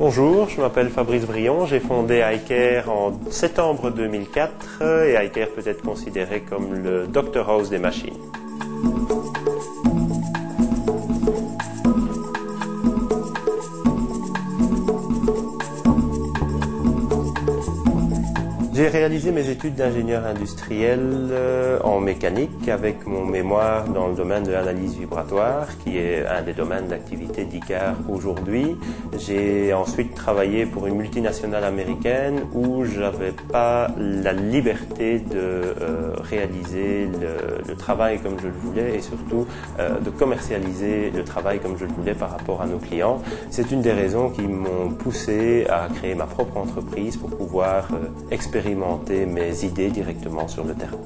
Bonjour, je m'appelle Fabrice Brion, j'ai fondé iCare en septembre 2004 et iCare peut être considéré comme le Dr House des machines. J'ai réalisé mes études d'ingénieur industriel en mécanique avec mon mémoire dans le domaine de l'analyse vibratoire, qui est un des domaines d'activité d'ICAR aujourd'hui. J'ai ensuite travaillé pour une multinationale américaine où j'avais pas la liberté de réaliser le travail comme je le voulais et surtout de commercialiser le travail comme je le voulais par rapport à nos clients. C'est une des raisons qui m'ont poussé à créer ma propre entreprise pour pouvoir expérimenter mes idées directement sur le terrain.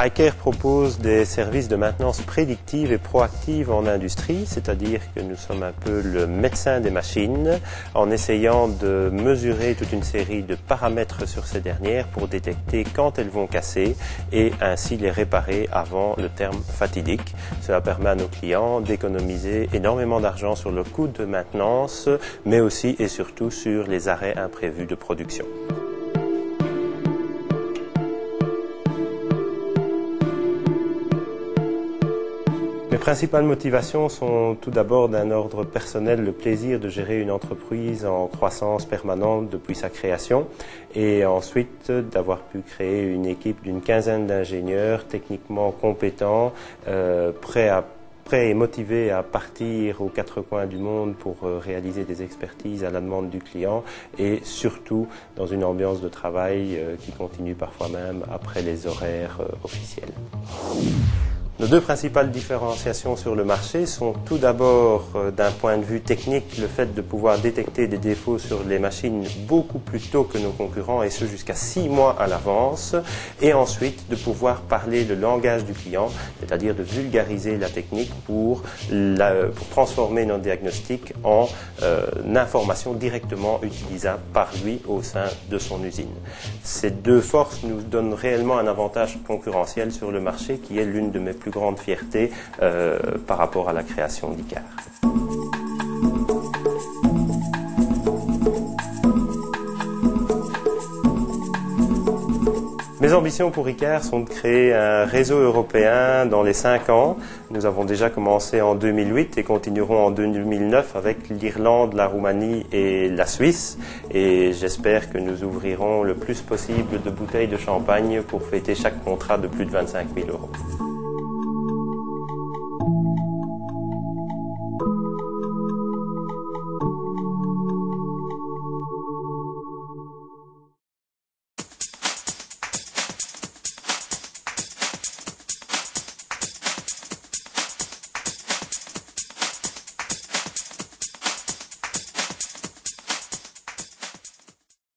iCare propose des services de maintenance prédictive et proactive en industrie, c'est-à-dire que nous sommes un peu le médecin des machines en essayant de mesurer toute une série de paramètres sur ces dernières pour détecter quand elles vont casser et ainsi les réparer avant le terme fatidique. Cela permet à nos clients d'économiser énormément d'argent sur le coût de maintenance, mais aussi et surtout sur les arrêts imprévus de production. Mes principales motivations sont tout d'abord d'un ordre personnel, le plaisir de gérer une entreprise en croissance permanente depuis sa création et ensuite d'avoir pu créer une équipe d'une quinzaine d'ingénieurs techniquement compétents, prêts et motivés à partir aux quatre coins du monde pour réaliser des expertises à la demande du client et surtout dans une ambiance de travail qui continue parfois même après les horaires officiels. Nos deux principales différenciations sur le marché sont tout d'abord d'un point de vue technique le fait de pouvoir détecter des défauts sur les machines beaucoup plus tôt que nos concurrents et ce jusqu'à 6 mois à l'avance et ensuite de pouvoir parler le langage du client, c'est-à-dire de vulgariser la technique pour transformer nos diagnostics en informations directement utilisables par lui au sein de son usine. Ces deux forces nous donnent réellement un avantage concurrentiel sur le marché qui est l'une de mes plus grande fierté par rapport à la création d'ICAR. Mes ambitions pour ICAR sont de créer un réseau européen dans les 5 ans. Nous avons déjà commencé en 2008 et continuerons en 2009 avec l'Irlande, la Roumanie et la Suisse. Et j'espère que nous ouvrirons le plus possible de bouteilles de champagne pour fêter chaque contrat de plus de 25 000 €.